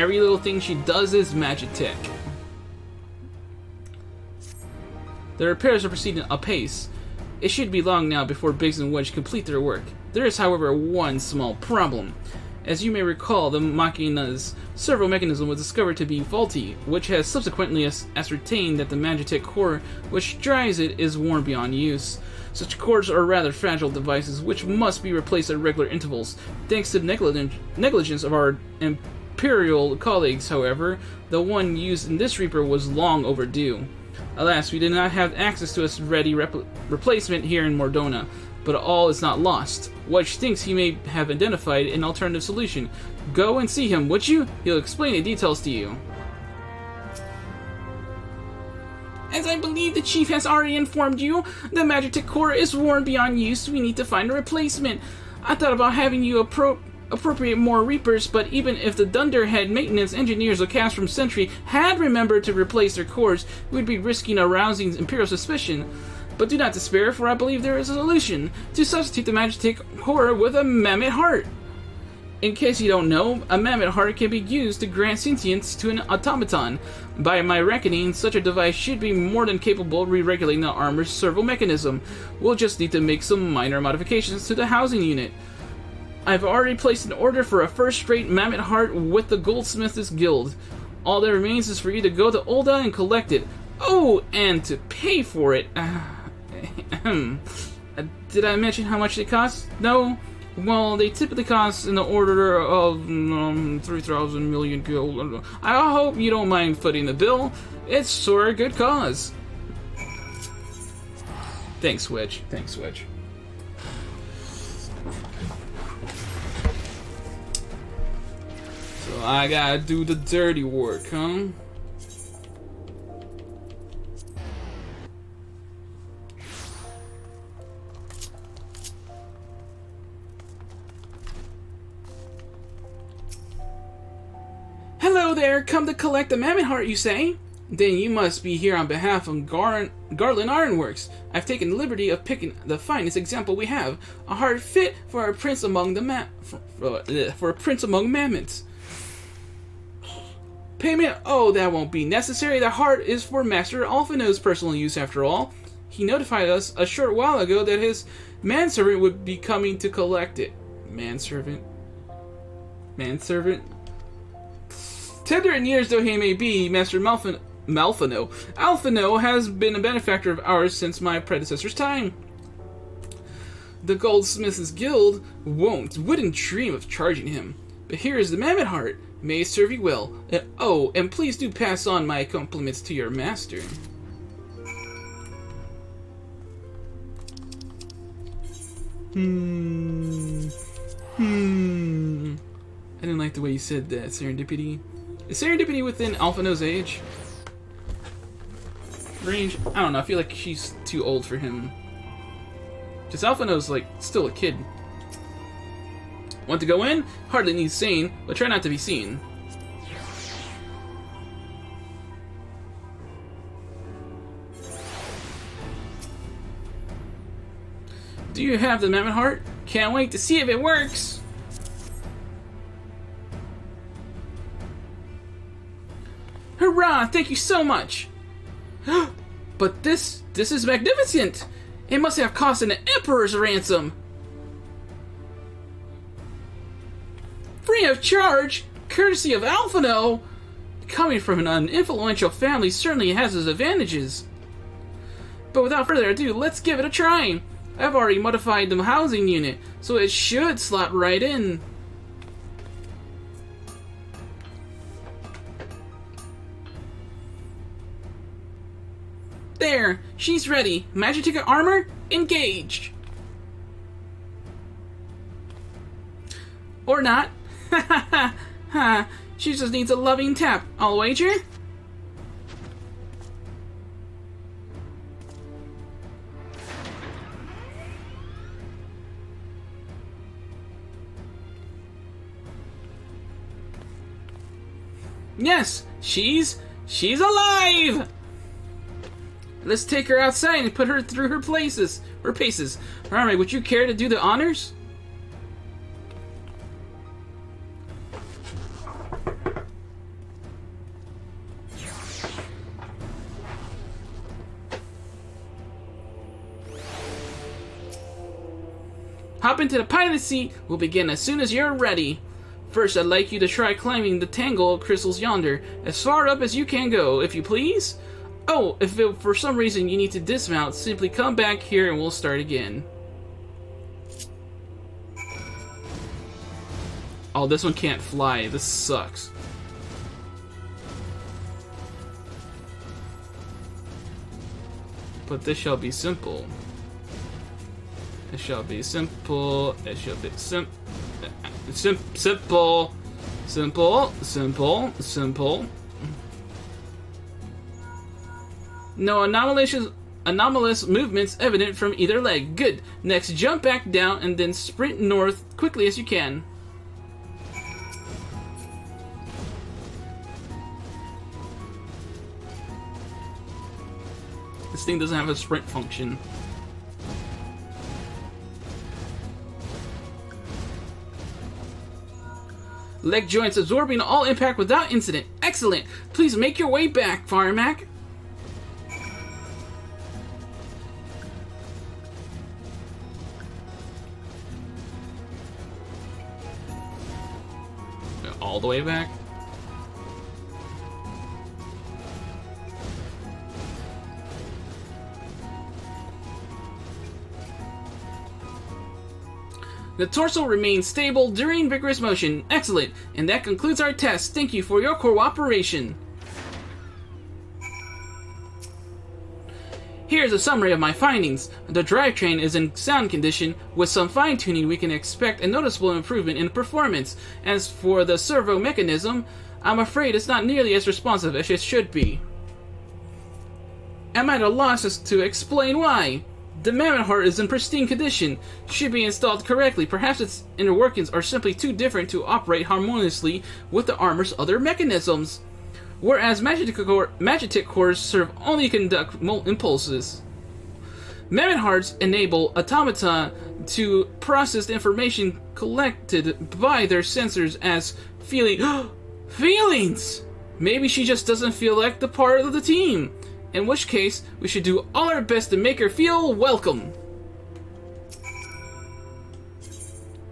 Every little thing she does is Magitek. The repairs are proceeding apace. It should be long now before Biggs and Wedge complete their work. There is, however, one small problem. As you may recall, the Machina's servo mechanism was discovered to be faulty, which has subsequently ascertained that the Magitek core which drives it is worn beyond use. Such cores are rather fragile devices which must be replaced at regular intervals. Thanks to the negligence of our Imperial colleagues, however, the one used in this Reaper was long overdue. Alas, we did not have access to a ready replacement here in Mordona, but all is not lost. Wedge thinks he may have identified an alternative solution. Go and see him, would you? He'll explain the details to you. As I believe the Chief has already informed you, the Magitek core is worn beyond use. We need to find a replacement. I thought about having you appropriate more Reapers, but even if the Dunderhead maintenance engineers of Castrum Sentry had remembered to replace their cores, we'd be risking arousing Imperial suspicion. But do not despair, for I believe there is a solution: to substitute the Magitek core with a Mammoth Heart. In case you don't know, a Mammoth Heart can be used to grant sentience to an automaton. By my reckoning, such a device should be more than capable of re-regulating the armor's servo mechanism. We'll just need to make some minor modifications to the housing unit. I've already placed an order for a first-rate Mammoth Heart with the Goldsmiths Guild. All that remains is for you to go to Ulda and collect it. Oh, and to pay for it. Did I mention how much they cost? No? Well, they typically cost in the order of 3,000 million gold. I hope you don't mind footing the bill. It's for a good cause. Thanks, Wedge. Thanks, Wedge. So I gotta do the dirty work, huh? Hello there, come to collect the Mammoth Heart, you say? Then you must be here on behalf of Garland Ironworks. I've taken the liberty of picking the finest example we have, a heart fit for a prince among for a prince among mammoths. Payment? Oh, that won't be necessary. The heart is for Master Alphino's personal use, after all. He notified us a short while ago that his manservant would be coming to collect it. Manservant? Manservant? Tender in years though he may be, Master Alphino has been a benefactor of ours since my predecessor's time. The Goldsmiths Guild wouldn't dream of charging him. But here is the Mammoth Heart. May it serve you well. Oh, and please do pass on my compliments to your master. I didn't like the way you said that, Serendipity. Is Serendipity within Alphino's age? Range? I don't know, I feel like she's too old for him. Because Alphino's, like, still a kid. Want to go in? Hardly needs saying, but try not to be seen. Do you have the Mammoth Heart? Can't wait to see if it works! Hurrah! Thank you so much! But this is magnificent! It must have cost an emperor's ransom! Free of charge? Courtesy of Alphino? Coming from an influential family certainly has its advantages. But without further ado, let's give it a try! I've already modified the housing unit, so it should slot right in. There! She's ready! Magitek armor? Engaged! Or not. Ha ha ha ha! She just needs a loving tap, I'll wager? Yes! She's alive! Let's take her outside and put her through her paces. Alright, would you care to do the honors? Hop into the pilot seat. We'll begin as soon as you're ready. First, I'd like you to try climbing the tangle of crystals yonder, as far up as you can go, if you please. Oh, if for some reason you need to dismount, simply come back here and we'll start again. Oh, this one can't fly. This sucks. But this shall be simple. It shall be simple. It shall be simple. Simple. No anomalous movements evident from either leg. Good. Next, jump back down and then sprint north quickly as you can. This thing doesn't have a sprint function. Leg joints absorbing all impact without incident. Excellent. Please make your way back, Firemac. All the way back? The torso remains stable during vigorous motion. Excellent. And that concludes our test. Thank you for your cooperation. Here's a summary of my findings. The drivetrain is in sound condition. With some fine-tuning, we can expect a noticeable improvement in performance. As for the servo mechanism, I'm afraid it's not nearly as responsive as it should be. I'm at a loss as to explain why. The mammoth heart is in pristine condition, should be installed correctly. Perhaps its inner workings are simply too different to operate harmoniously with the armor's other mechanisms. Whereas magitic cores serve only to conduct impulses. Mammoth hearts enable automata to process the information collected by their sensors as feelings! Maybe she just doesn't feel like the part of the team. In which case, we should do all our best to make her feel welcome.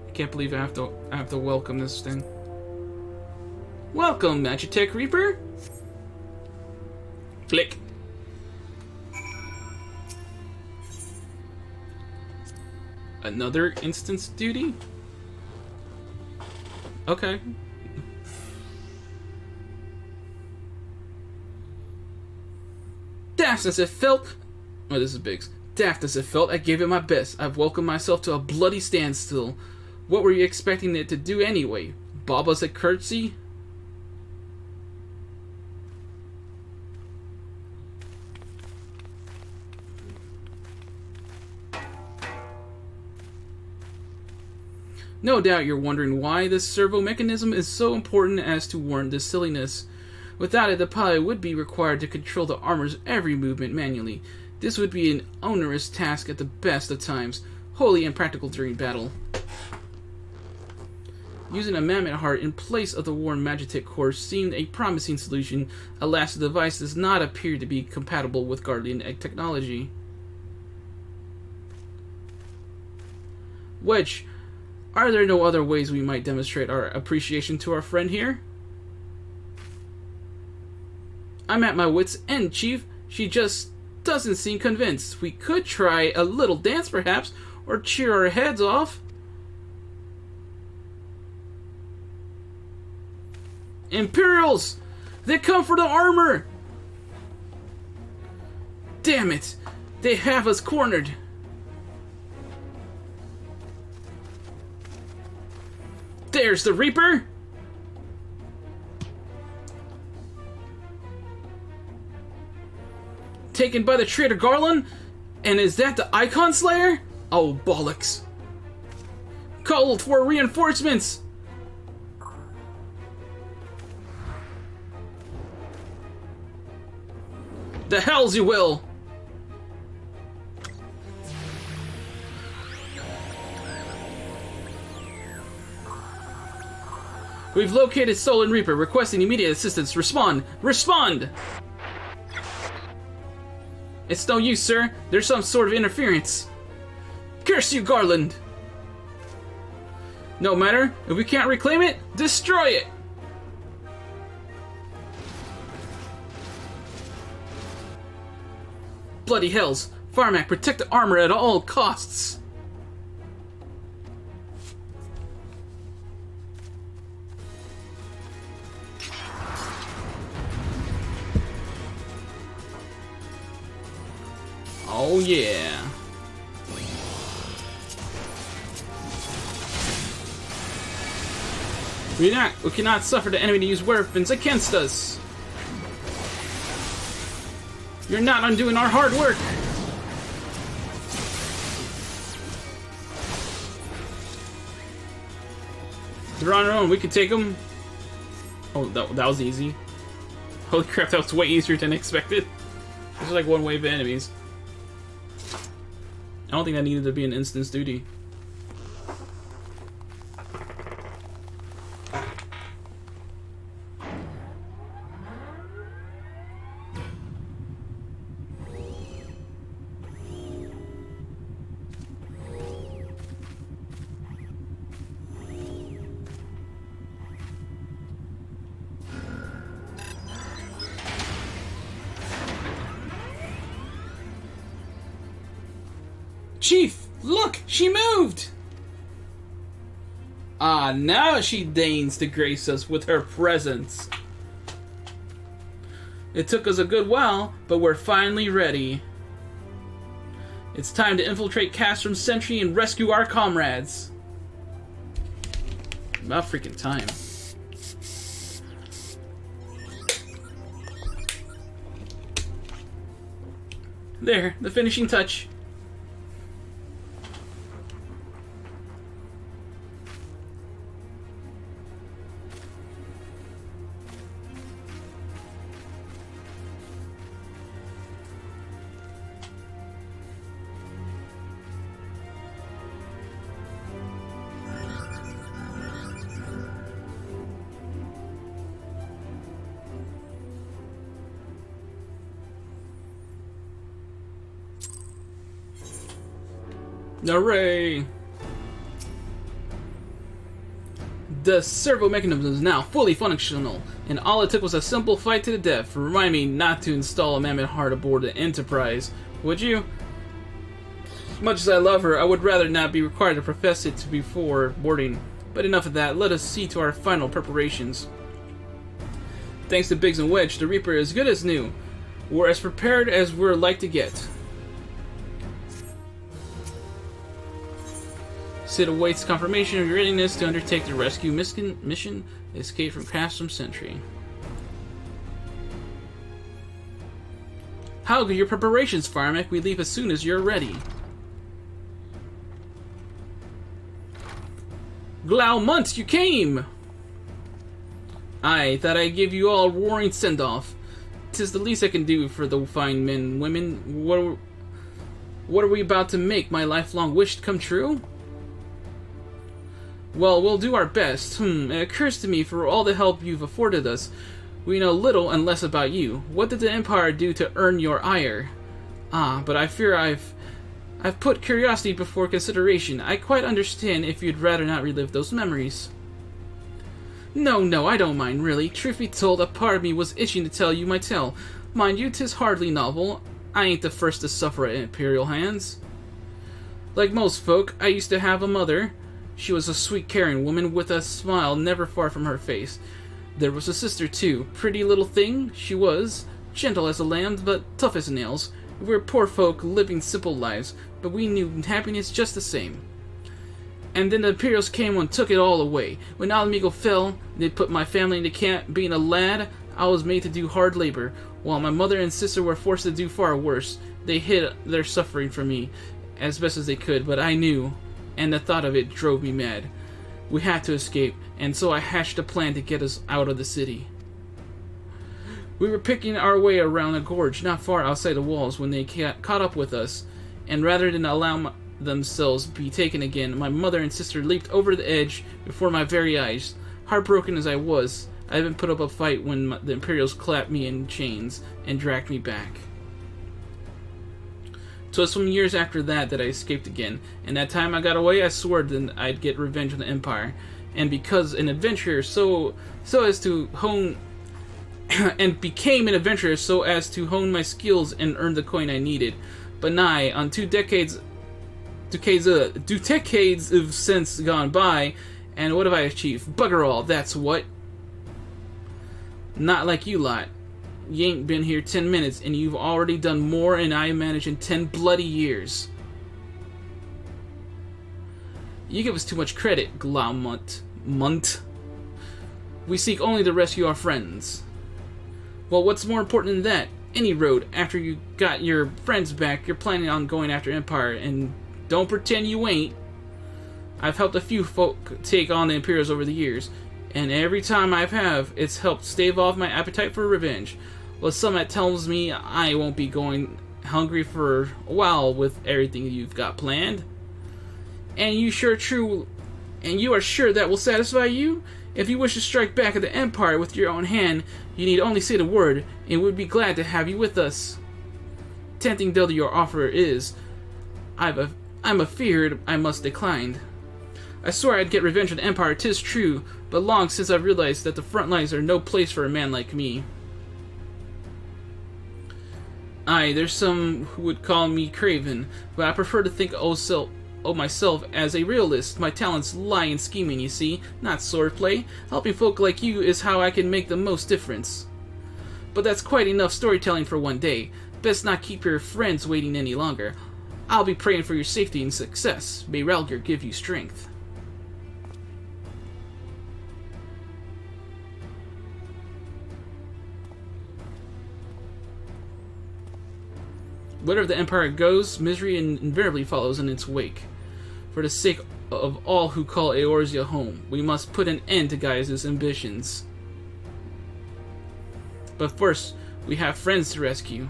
I can't believe I have to welcome this thing. Welcome, Magitech Reaper. Click. Another instance duty? Okay. Daft as it felt... Oh, this is Biggs. Daft as it felt, I gave it my best. I've welcomed myself to a bloody standstill. What were you expecting it to do anyway? Bob us a curtsy? No doubt you're wondering why this servo mechanism is so important as to warrant this silliness. Without it, the pilot would be required to control the armor's every movement manually. This would be an onerous task at the best of times, wholly impractical during battle. Using a mammoth heart in place of the worn Magitek core seemed a promising solution. Alas, the device does not appear to be compatible with Guardian technology. Wedge, are there no other ways we might demonstrate our appreciation to our friend here? I'm at my wit's end, Chief. She just doesn't seem convinced. We could try a little dance, perhaps, or cheer our heads off. Imperials! They come for the armor! Damn it! They have us cornered. There's the Reaper! Taken by the traitor Garland? And is that the Icon Slayer? Oh, bollocks. Call for reinforcements! The hells you will! We've located Stolen Reaper, requesting immediate assistance. Respond! Respond! It's no use, sir. There's some sort of interference. Curse you, Garland! No matter, if we can't reclaim it, destroy it! Bloody hells! Firemac, protect the armor at all costs! Oh yeah. We cannot suffer the enemy to use weapons against us. You're not undoing our hard work. They're on their own. We can take them. Oh, that was easy. Holy crap, that was way easier than expected. There's like one wave of enemies. I don't think that needed to be an instance duty. Chief, look! She moved! Ah, now she deigns to grace us with her presence. It took us a good while, but we're finally ready. It's time to infiltrate Castrom's Sentry and rescue our comrades. About freaking time. There, the finishing touch. Hooray! The servo mechanism is now fully functional, and all it took was a simple fight to the death. Remind me not to install a mammoth heart aboard the Enterprise, would you? Much as I love her, I would rather not be required to profess it before boarding. But enough of that, let us see to our final preparations. Thanks to Biggs and Wedge, the Reaper is good as new. We're as prepared as we're like to get. Sid awaits confirmation of your readiness to undertake the rescue mission, escape from Castrom's Sentry. How good your preparations, Firemac? We leave as soon as you're ready. Glaumunt, you came! I thought I'd give you all a roaring send-off. 'Tis the least I can do for the fine men and women. What are we about to make my lifelong wish come true? Well, we'll do our best. It occurs to me, for all the help you've afforded us, we know little and less about you. What did the Empire do to earn your ire? Ah, but I fear I've put curiosity before consideration. I quite understand if you'd rather not relive those memories. No, I don't mind, really. Truth be told, a part of me was itching to tell you my tale. Mind you, 'tis hardly novel. I ain't the first to suffer at Imperial hands. Like most folk, I used to have a mother. She was a sweet, caring woman with a smile never far from her face. There was a sister, too. Pretty little thing, she was. Gentle as a lamb, but tough as nails. We were poor folk living simple lives, but we knew happiness just the same. And then the Imperials came and took it all away. When Alamigo fell, they put my family into camp. Being a lad, I was made to do hard labor, while my mother and sister were forced to do far worse. They hid their suffering from me as best as they could, but I knew, and the thought of it drove me mad. We had to escape, and so I hatched a plan to get us out of the city. We were picking our way around a gorge not far outside the walls when they caught up with us, and rather than allow themselves be taken again, my mother and sister leaped over the edge before my very eyes. Heartbroken as I was, I even put up a fight when the Imperials clapped me in chains and dragged me back. So it's some years after that I escaped again, and that time I got away, I swore that I'd get revenge on the Empire. And because an adventurer so as to hone and became an adventurer so as to hone my skills and earn the coin I needed. But nigh on 2 decades have since gone by, and what have I achieved? Bugger all, that's what. Not like you lot. You ain't been here 10 minutes, and you've already done more than I managed in 10 bloody years. You give us too much credit, Glaumunt. We seek only to rescue our friends. Well, what's more important than that? Any road, after you got your friends back, you're planning on going after Empire, and don't pretend you ain't. I've helped a few folk take on the Imperials over the years, and every time it's helped stave off my appetite for revenge. Well, some that tells me I won't be going hungry for a while with everything you've got planned. And you are sure that will satisfy you? If you wish to strike back at the Empire with your own hand, you need only say the word, and we'd be glad to have you with us. Tempting though your offer is, I'm afeard I must decline. I swore I'd get revenge on the Empire, 'tis true, but long since I've realized that the front lines are no place for a man like me. Aye, there's some who would call me craven, but I prefer to think of myself as a realist. My talents lie in scheming, you see, not swordplay. Helping folk like you is how I can make the most difference. But that's quite enough storytelling for one day. Best not keep your friends waiting any longer. I'll be praying for your safety and success. May Ralgr give you strength. Wherever the Empire goes, misery invariably follows in its wake. For the sake of all who call Eorzea home, we must put an end to Gaius' ambitions. But first, we have friends to rescue.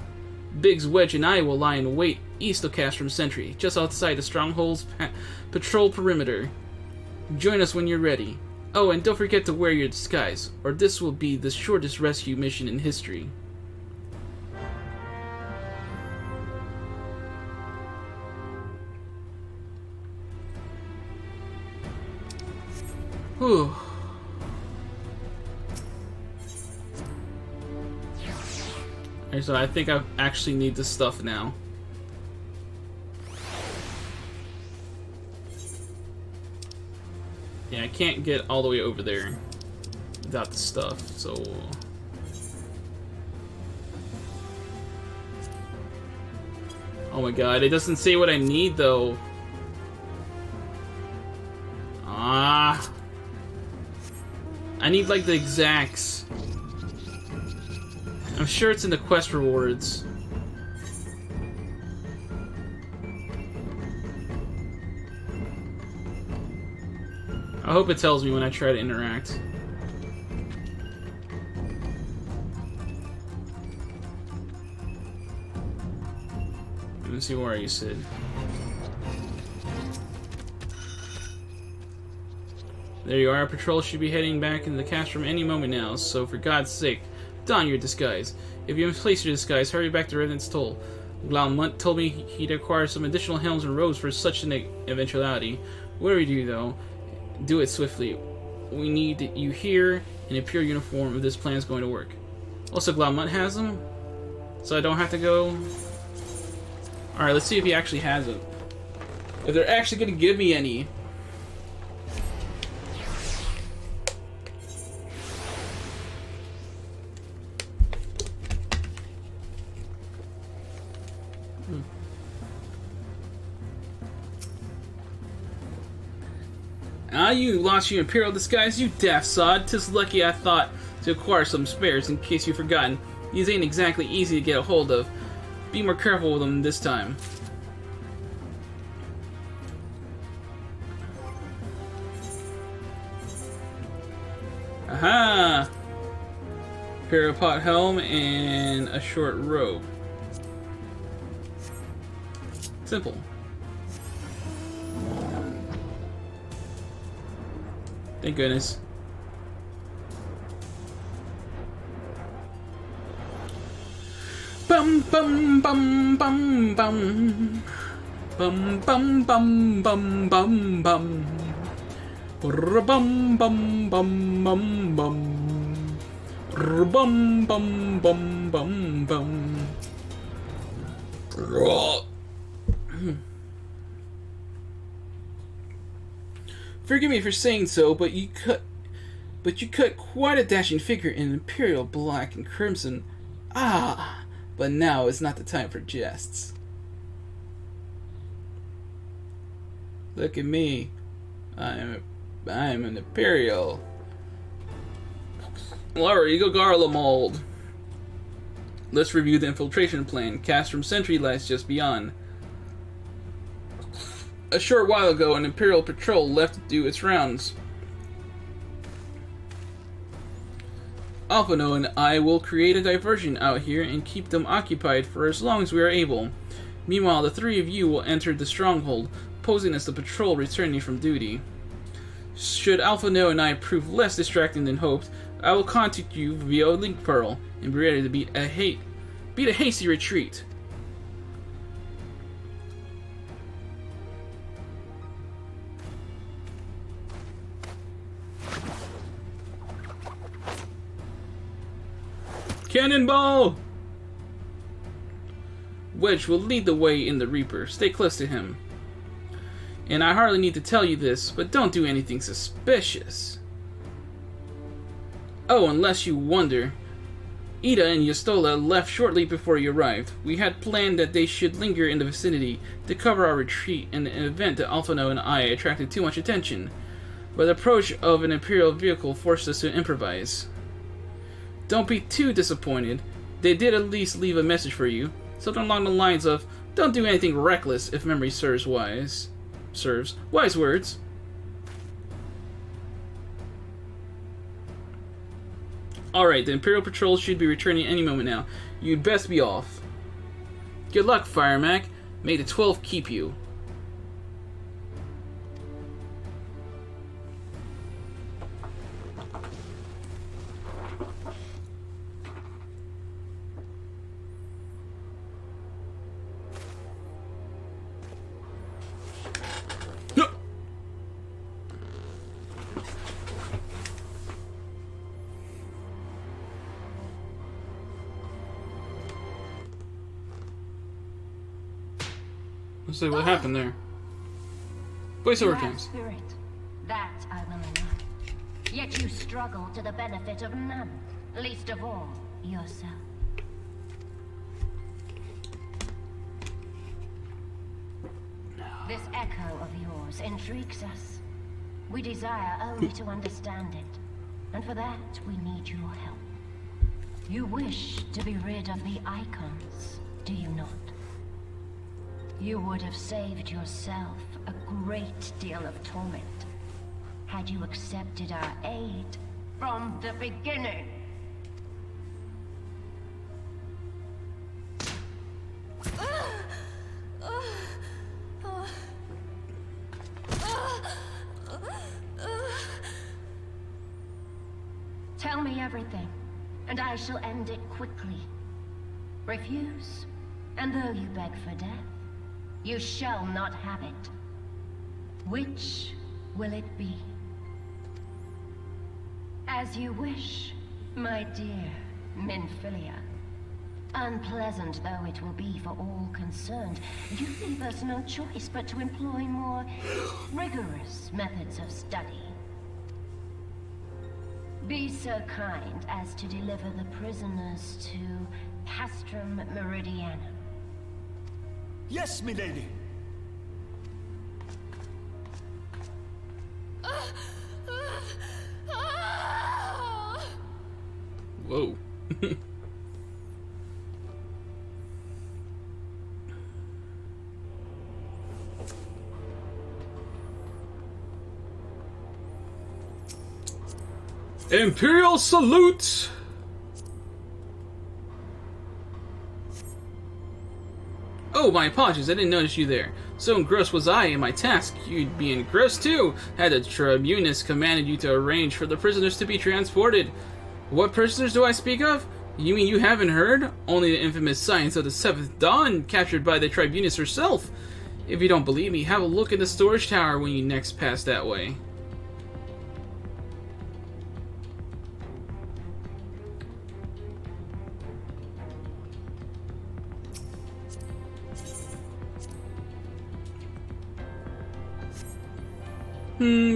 Biggs, Wedge, and I will lie in wait east of Castrum Sentry, just outside the Stronghold's patrol perimeter. Join us when you're ready. Oh, and don't forget to wear your disguise, or this will be the shortest rescue mission in history. Whew. Alright, so I think I actually need this stuff now. Yeah, I can't get all the way over there without the stuff, so... Oh my god, it doesn't say what I need, though. Ah... I need, like, the exacts. I'm sure it's in the quest rewards. I hope it tells me when I try to interact. Let me see, where are you, Sid? There you are. Patrol should be heading back into the castrum any moment now, so for God's sake, don your disguise. If you misplace your disguise, hurry back to Revenant's Toll. Glaumunt told me he'd acquire some additional helms and robes for such an eventuality. Whatever you do, though, do it swiftly. We need you here in a pure uniform if this plan's going to work. Also, Glaumunt has them, so I don't have to go. Alright, let's see if he actually has them. If they're actually going to give me any. Ah, you lost your Imperial disguise, you daft sod. 'Tis lucky I thought to acquire some spares, in case you've forgotten. These ain't exactly easy to get a hold of. Be more careful with them this time. Aha! Parapet helm and a short robe. Simple. Thank goodness. Bum Bum bum bum bum. Bum bum bum bum bum bum. Bum bum bum bum bum. Bum bum bum bum bum. Forgive me for saying so, but you cut quite a dashing figure in imperial black and crimson. Ah, but now is not the time for jests. Look at me. I'm an imperial. Alright, Eagle Garla mold. Let's review the infiltration plan, cast from sentry lights just beyond. A short while ago, an Imperial patrol left to do its rounds. Alphano and I will create a diversion out here and keep them occupied for as long as we are able. Meanwhile, the three of you will enter the stronghold, posing as the patrol returning from duty. Should Alphano and I prove less distracting than hoped, I will contact you via Link Pearl and be ready to beat a hasty retreat. Cannonball! Wedge will lead the way in the Reaper. Stay close to him. And I hardly need to tell you this, but don't do anything suspicious. Oh, unless you wonder. Ida and Yastola left shortly before you arrived. We had planned that they should linger in the vicinity to cover our retreat in the event that Alphano and I attracted too much attention. But the approach of an Imperial vehicle forced us to improvise. Don't be too disappointed. They did at least leave a message for you. Something along the lines of, don't do anything reckless if memory serves wise. Wise words. Alright, the Imperial Patrol should be returning any moment now. You'd best be off. Good luck, Firemac. May the 12 keep you. Let's see what happened there. Voiceover times. Spirit, that I will allow. Yet you struggle to the benefit of none, least of all yourself. This echo of yours intrigues us. We desire only to understand it, and for that we need your help. You wish to be rid of the icons, do you not? You would have saved yourself a great deal of torment had you accepted our aid from the beginning. Tell me everything, and I shall end it quickly. Refuse, and though you beg for death, you shall not have it. Which will it be? As you wish, my dear Minfilia. Unpleasant though it will be for all concerned, you leave us no choice but to employ more rigorous methods of study. Be so kind as to deliver the prisoners to Castrum Meridianum. Yes, milady. Whoa. Imperial salute! Oh, my apologies, I didn't notice you there. So engrossed was I in my task, you'd be engrossed too, had the Tribunus commanded you to arrange for the prisoners to be transported. What prisoners do I speak of? You mean you haven't heard? Only the infamous Scions of the Seventh Dawn, captured by the Tribunus herself. If you don't believe me, have a look in the storage tower when you next pass that way.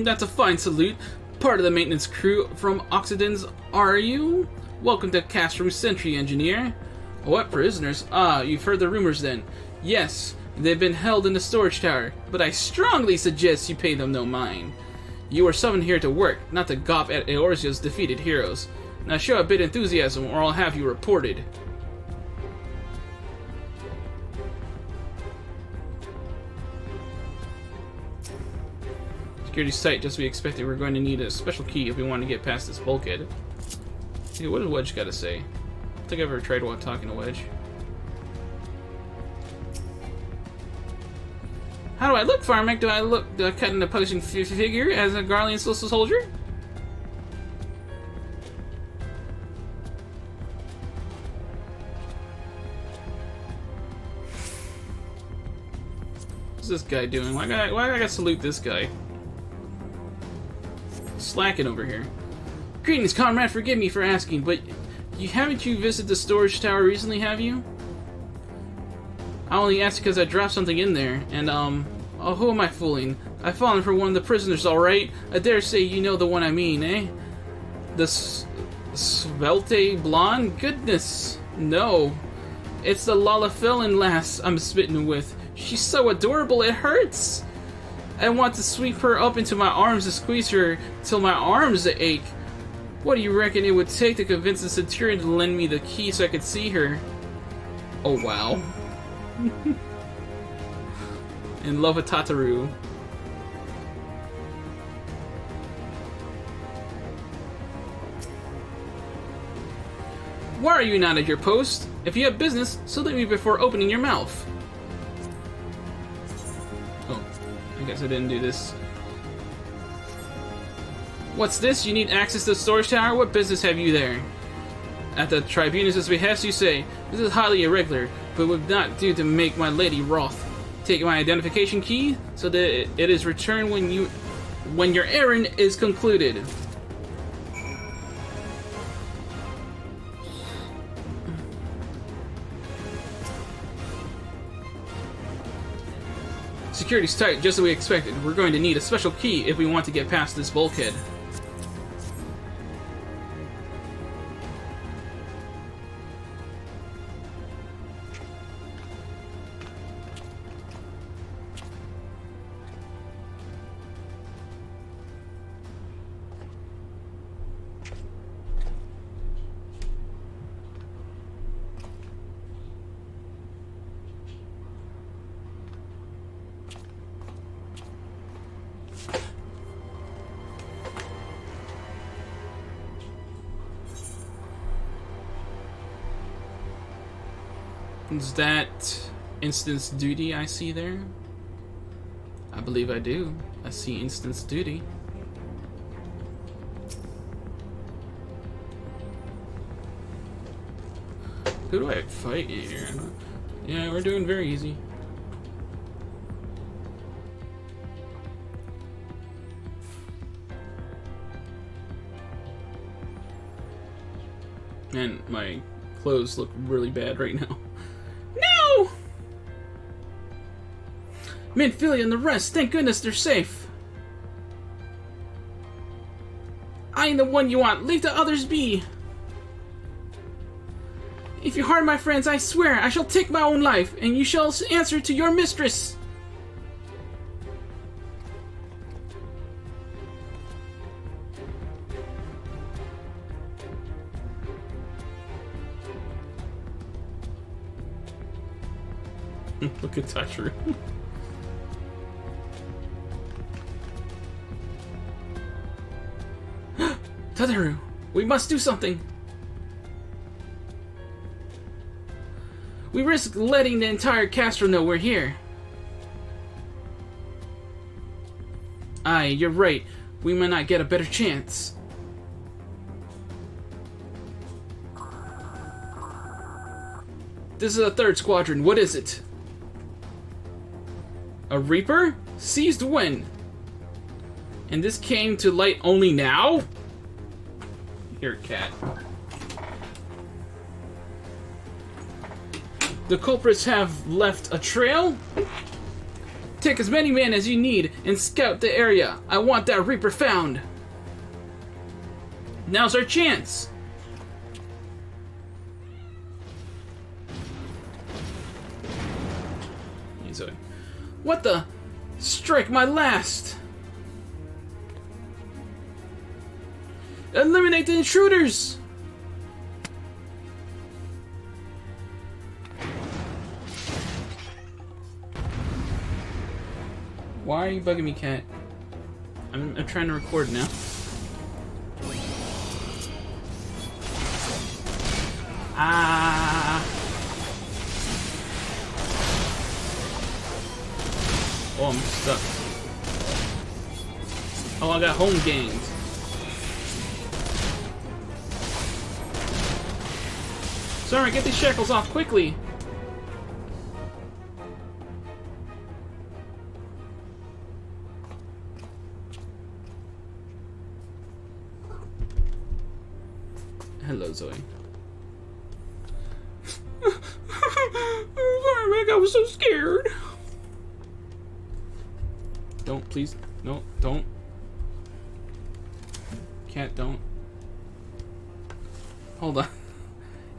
That's a fine salute. Part of the maintenance crew from Oxidens, are you? Welcome to Castrum Sentry, Engineer. What prisoners? Ah, you've heard the rumors then. Yes, they've been held in the storage tower, but I strongly suggest you pay them no mind. You were summoned here to work, not to gawp at Eorzea defeated heroes. Now show a bit of enthusiasm, or I'll have you reported. Security site, just as we expected, we're going to need a special key if we want to get past this bulkhead. Hey, what does Wedge got to say? I don't think I've ever tried while talking to Wedge. How do I look, Firemac? Do I cut an opposing figure as a Garlean social soldier? What's this guy doing? Why do I gotta salute this guy? Slacking over here. Greetings, comrade. Forgive me for asking, but haven't you visited the storage tower recently, have you? I only asked because I dropped something in there, and oh, who am I fooling? I've fallen for one of the prisoners, alright? I dare say you know the one I mean, eh? The svelte blonde? Goodness, no. It's the Lalafellin lass I'm smitten with. She's so adorable, it hurts! I want to sweep her up into my arms and squeeze her till my arms ache. What do you reckon it would take to convince the Centurion to lend me the key so I could see her? Oh, wow. In love with Tataru. Why are you not at your post? If you have business, salute me before opening your mouth. Oh, I guess I didn't do this. What's this? You need access to the storage tower? What business have you there? At the Tribunus' behest, you say. This is highly irregular, but would not do to make my lady wroth. Take my identification key, so that it is returned when your errand is concluded. Security's tight, just as we expected. We're going to need a special key if we want to get past this bulkhead. Is that instance duty I see there? I believe I do. I see instance duty. Who do I fight here? Yeah, we're doing very easy. Man, my clothes look really bad right now. No! Minfilia and the rest, thank goodness they're safe. I am the one you want, leave the others be. If you harm my friends, I swear I shall take my own life, and you shall answer to your mistress. Look at Tataru. Tataru, we must do something. We risk letting the entire Castro know we're here. Aye, you're right. We might not get a better chance. This is a third squadron. What is it? A Reaper? Seized when? And this came to light only now? Here, cat. The culprits have left a trail? Take as many men as you need and scout the area. I want that Reaper found. Now's our chance. What the? Strike my last! Eliminate the intruders! Why are you bugging me, cat? I'm trying to record now. Ah! Oh, I'm stuck. Oh, I got home gained. Sorry, get these shackles off quickly. Hello, Zoe. Firemac, I was so scared. Don't, please. No, don't. Can't, don't. Hold on.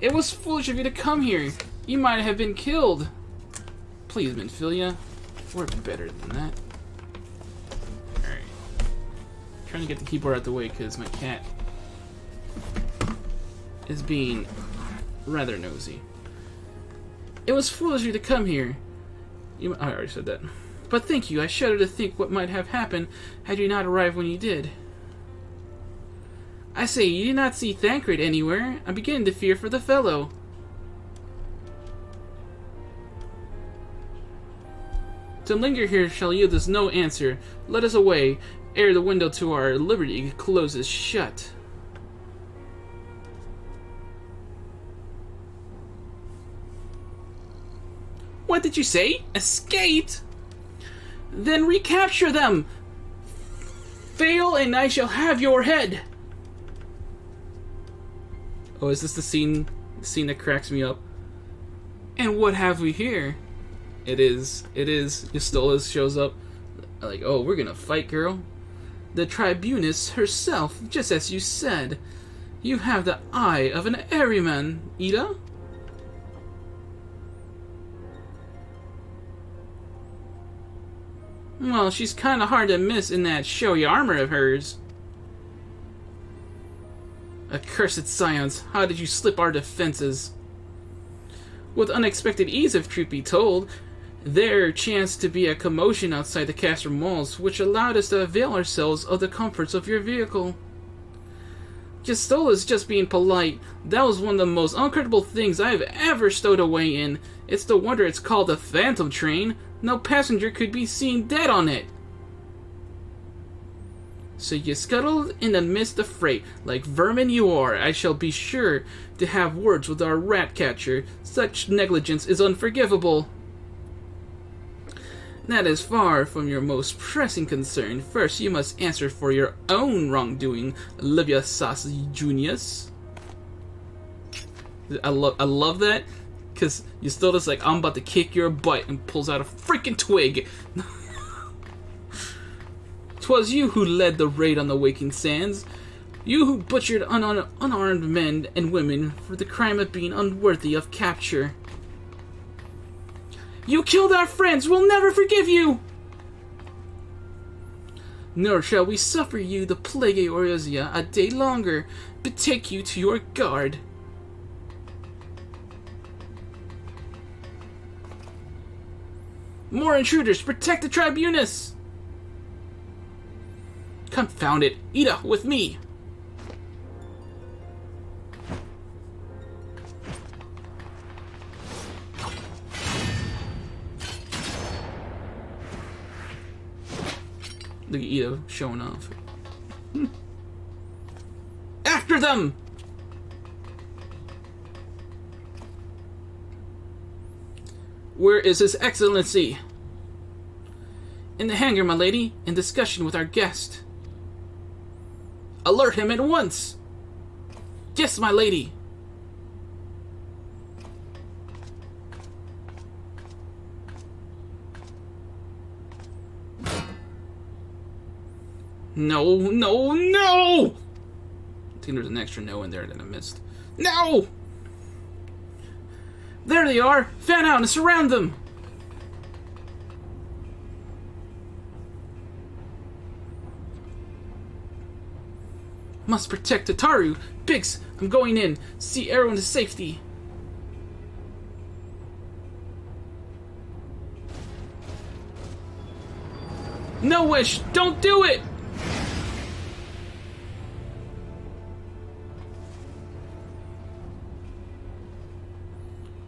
It was foolish of you to come here. You might have been killed. Please, Minfilia. We're better than that. Alright. Trying to get the keyboard out the way because my cat is being rather nosy. It was foolish of you to come here. I already said that. But thank you. I shudder to think what might have happened had you not arrived when you did. I say, you did not see Thancred anywhere. I'm beginning to fear for the fellow. To linger here shall yield us no answer. Let us away, ere the window to our liberty closes shut. What did you say? Escaped? Then recapture them! Fail and I shall have your head! Oh, is this the scene that cracks me up? And what have we here? It is. Yustola shows up. Like, oh, we're gonna fight, girl. The Tribunus herself, just as you said. You have the eye of an Ahriman, Ida? Well, she's kinda hard to miss in that showy armor of hers. Accursed Scions, how did you slip our defenses? With unexpected ease, if truth be told, there chanced to be a commotion outside the castle walls, which allowed us to avail ourselves of the comforts of your vehicle. Justola's just being polite. That was one of the most uncomfortable things I have ever stowed away in. It's no wonder it's called a phantom train. No passenger could be seen dead on it. So you scuttled in the midst of freight, like vermin you are. I shall be sure to have words with our rat catcher. Such negligence is unforgivable. That is far from your most pressing concern. First, you must answer for your own wrongdoing, Livius Junius. I love that, because you still just like, I'm about to kick your butt, and pulls out a freaking twig. 'Twas you who led the raid on the Waking Sands. You who butchered unarmed men and women for the crime of being unworthy of capture. You killed our friends! We'll never forgive you! Nor shall we suffer you to plague Eorzea a day longer. Betake you to your guard. More intruders! Protect the Tribunus! Confound it! Ida, with me! Look at Ida showing off. After them! Where is His Excellency? In the hangar, my lady, in discussion with our guest. Alert him at once! Yes, my lady! No, no, no! I think there's an extra no in there that I missed. No! There they are! Fan out and surround them! Must protect Tataru! Biggs, I'm going in. See everyone to safety. No, Wish! Don't do it!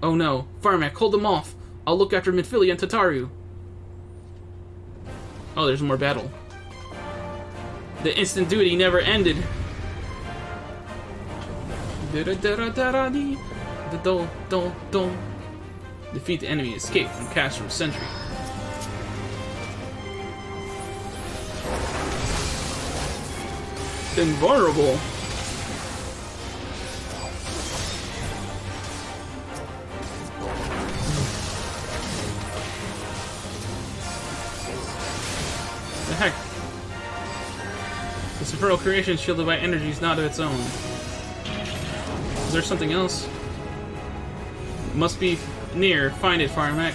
Oh no. Firemac, hold them off. I'll look after Midfilia and Tataru. Oh, there's more battle. The instant duty never ended. Defeat the enemy, escape from Castrum Sentry. Invulnerable. The heck? This infernal creation is shielded by energies not of its own. Is there something else? Must be near. Find it, Firemac.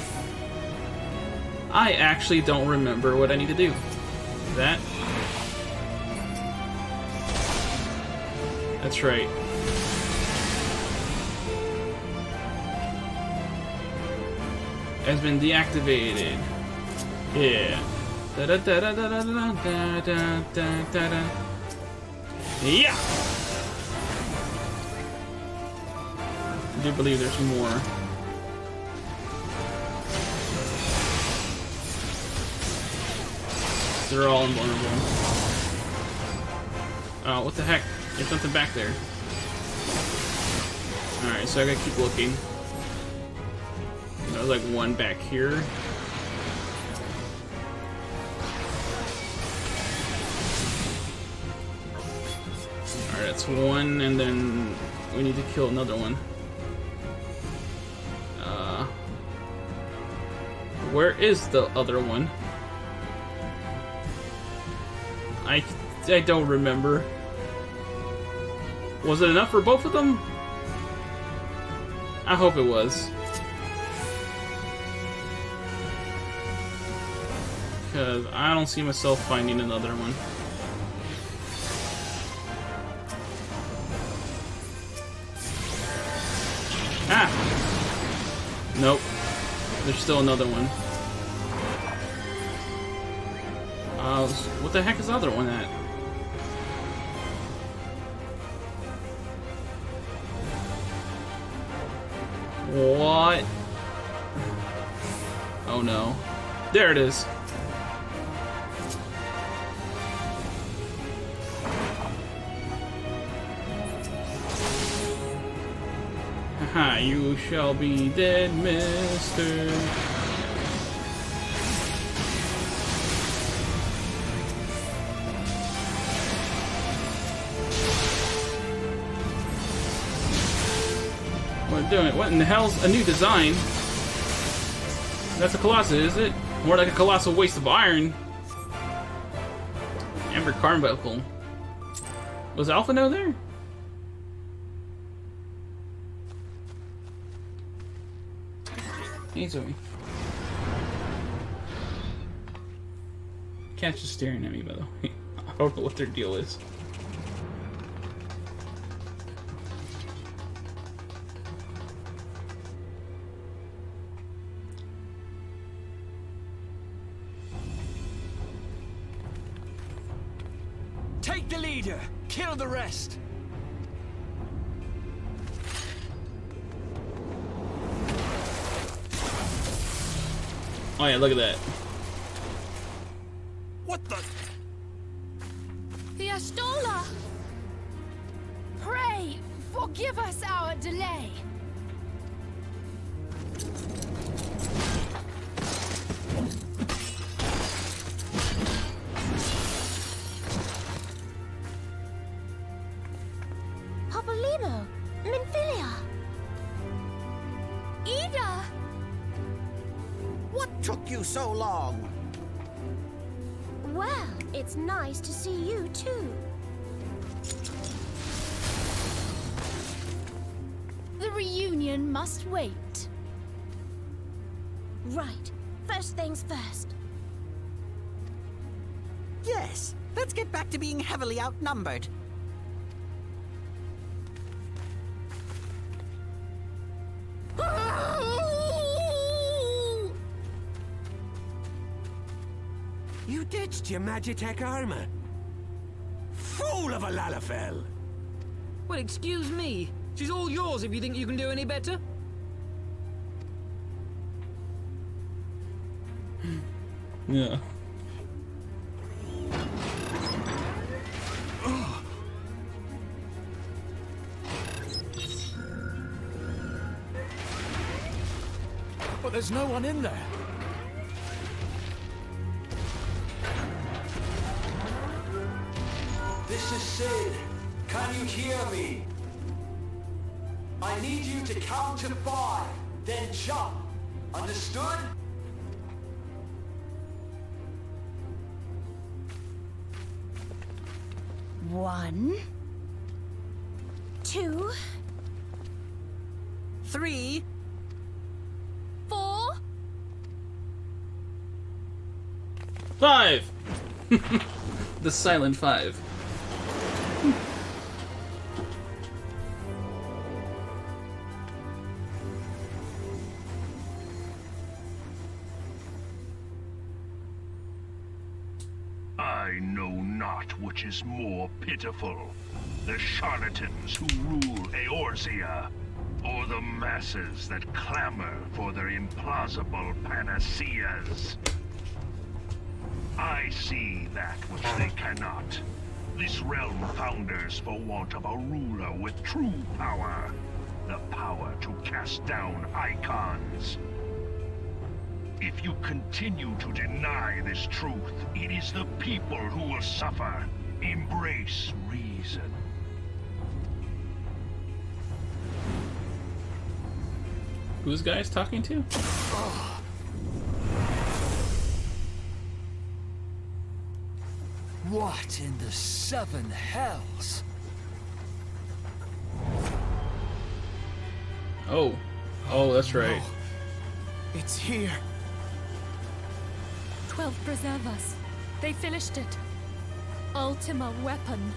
I actually don't remember what I need to do. That? That's right. Has been deactivated. Yeah. Da da da da da da da da da da da. Yeah. I do believe there's more. They're all invulnerable. Oh, what the heck? There's something back there. Alright, so I gotta keep looking. There's like one back here. Alright, that's one, and then we need to kill another one. Where is the other one? I don't remember. Was it enough for both of them? I hope it was. Because I don't see myself finding another one. Ah! Nope. There's still another one. What the heck is the other one at? What? Oh no. There it is. Haha, you shall be dead, mister. What doing? What in the hell's a new design? That's a Colossus, is it? More like a colossal waste of iron. Amber Carbuncle. Was Alphino there? Hey, Zoe. Cat's just staring at me, by the way. I don't know what their deal is. Take the leader, kill the rest. Oh yeah, look at that. What the? The Astola! Pray, forgive us our delay. Popolimo, Minfilia. Ida! What took you so long? Well, it's nice to see you too. The reunion must wait. Right. First things first. Yes, let's get back to being heavily outnumbered. You ditched your Magitech armor. Fool of a Lalafell! Well, excuse me. She's all yours if you think you can do any better. Yeah. But there's no one in there. This is Sid. Can you hear me? I need you to count to 5, then jump. Understood? One, 2, 3. 4. 5! The silent 5. I know not which is more pitiful, the charlatans who rule Eorzea, or the masses that clamor for their implausible panaceas. I see that which they cannot. This realm founders for want of a ruler with true power, the power to cast down icons. If you continue to deny this truth, it is the people who will suffer. Embrace reason. Who's guys talking to? What in the 7 hells? Oh. Oh, that's right. No. It's here. 12 preserve us. They finished it. Ultima weapon.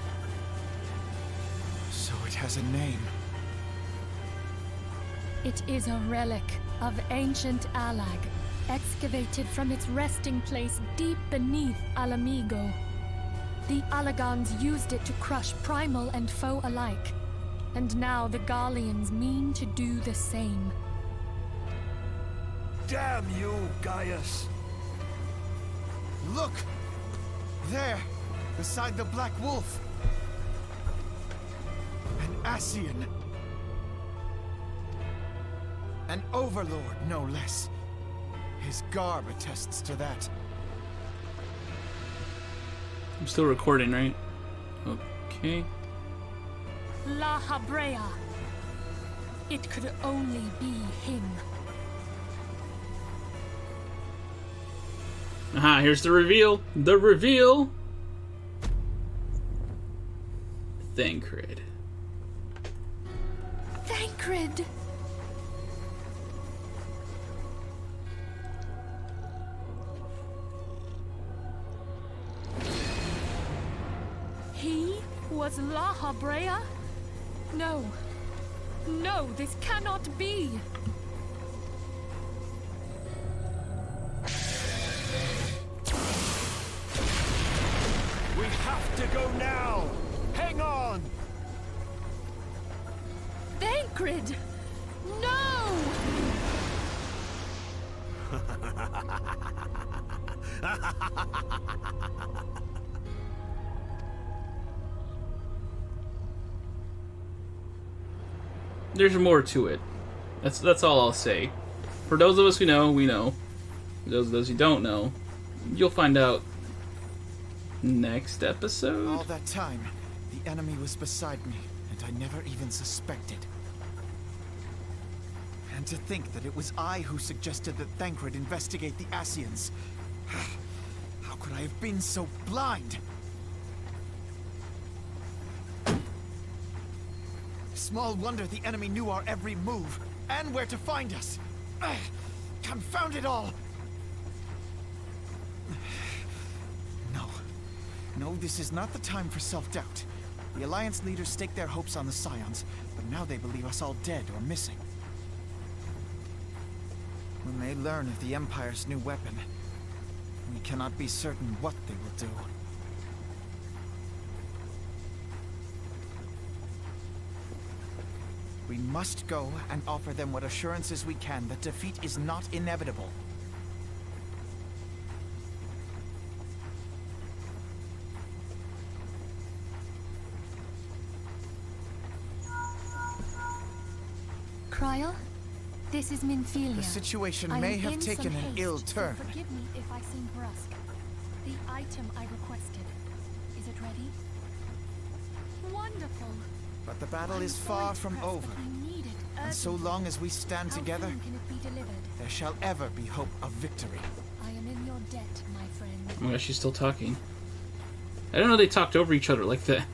So it has a name. It is a relic of ancient Alag, excavated from its resting place deep beneath Alamigo. The Alagons used it to crush primal and foe alike, and now the Garleans mean to do the same. Damn you, Gaius! Look! There, beside the Black Wolf. An Ascian. An overlord, no less. His garb attests to that. I'm still recording, right? Okay. La Habrea. It could only be him. Aha, here's the reveal. The reveal! Thancred. Thancred! He was La Habrea? No. No, this cannot be! We have to go now! Hang on! Thancred! No! There's more to it. That's all I'll say. For those of us who know, we know. For those who don't know, you'll find out next episode. All that time, the enemy was beside me, and I never even suspected. And to think that it was I who suggested that Thancred investigate the Scions. How could I have been so blind? Small wonder the enemy knew our every move, and where to find us. Confound it all! No, this is not the time for self-doubt. The Alliance leaders staked their hopes on the Scions, but now they believe us all dead or missing. When they learn of the Empire's new weapon, we cannot be certain what they will do. We must go and offer them what assurances we can that defeat is not inevitable. Cryle, this is Minfilia. The situation I may am have in taken some an haste, ill so turn. forgive me if I seem brusque. The item I requested, is it ready? Wonderful. But the battle I'm is so far from impressed, over. but I need it And so urgently. long as we stand How together, soon can it be delivered? there shall ever be hope of victory. I am in your debt, my friend. Oh my gosh, she's still talking. I don't know they talked over each other like that.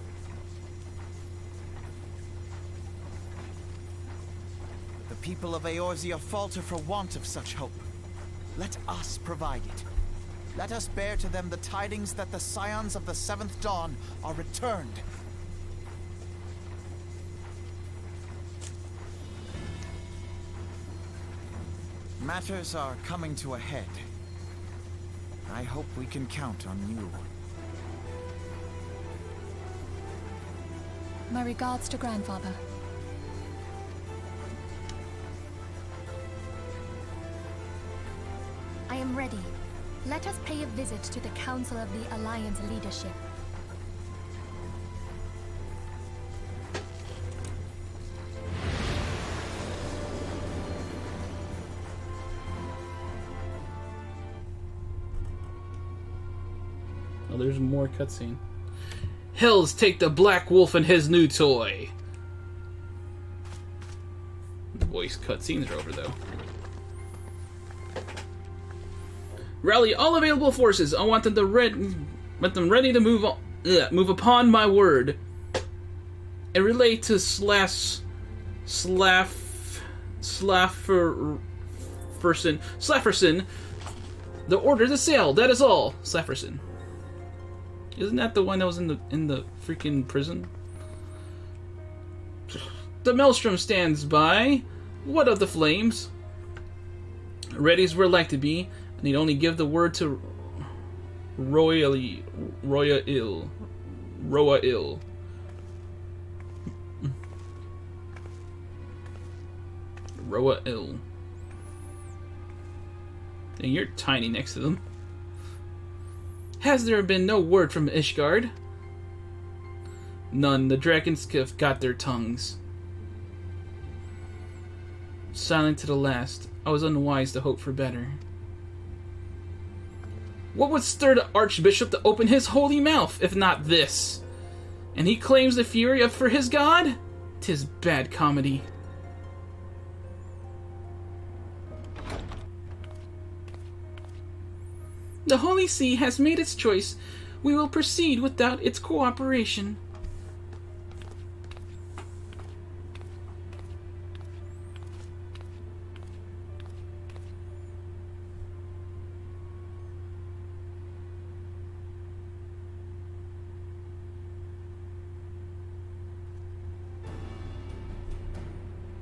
The people of Eorzea falter for want of such hope. Let us provide it. Let us bear to them the tidings that the Scions of the Seventh Dawn are returned. Matters are coming to a head. I hope we can count on you. My regards to grandfather. I am ready. Let us pay a visit to the Council of the Alliance leadership. Oh, there's more cutscene. Hells take the Black Wolf and his new toy. The voice cutscenes are over, though. Rally all available forces. I want them to ready to move upon my word. And relay to Slafferson the order to sail. That is all. Slafferson. Isn't that the one that was in the freaking prison? The Maelstrom stands by. What of the flames? Ready as we're like to be. I need only give the word to Roa Ill. And you're tiny next to them. Has there been no word from Ishgard? None. The dragons have got their tongues. Silent to the last. I was unwise to hope for better. What would stir the Archbishop to open his holy mouth, if not this? And he claims the fury for his god? 'Tis bad comedy. The Holy See has made its choice. We will proceed without its cooperation.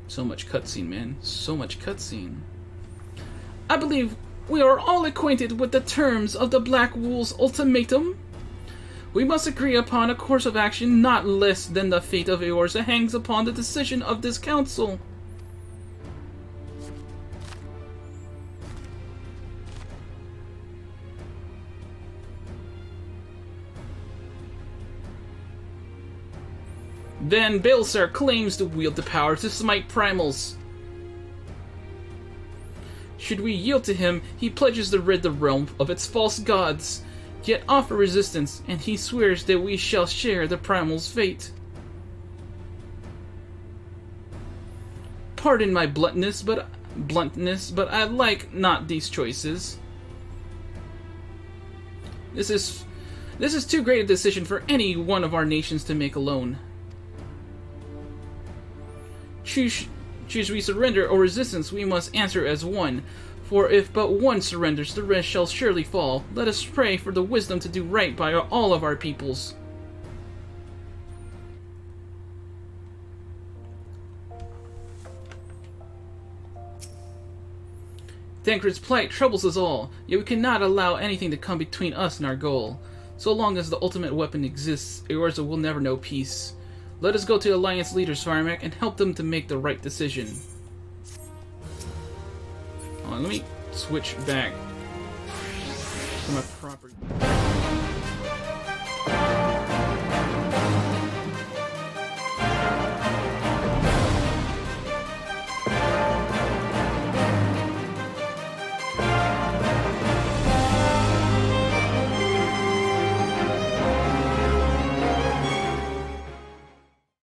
So much cutscene, man. So much cutscene. I believe we are all acquainted with the terms of the Black Wolf's ultimatum. We must agree upon a course of action not less than the fate of Eorzea hangs upon the decision of this council. Van Baelsar claims to wield the power to smite primals. Should we yield to him, he pledges to rid the realm of its false gods, yet offer resistance, and he swears that we shall share the primal's fate. Pardon my bluntness, but I like not these choices. This is too great a decision for any one of our nations to make alone. Choose we surrender or resistance, we must answer as one. For if but one surrenders, the rest shall surely fall. Let us pray for the wisdom to do right by all of our peoples. Tancred's plight troubles us all, yet we cannot allow anything to come between us and our goal. So long as the ultimate weapon exists, Eorza will never know peace. Let us go to Alliance leaders, Firemac, and help them to make the right decision. Hold on, let me switch back to my property.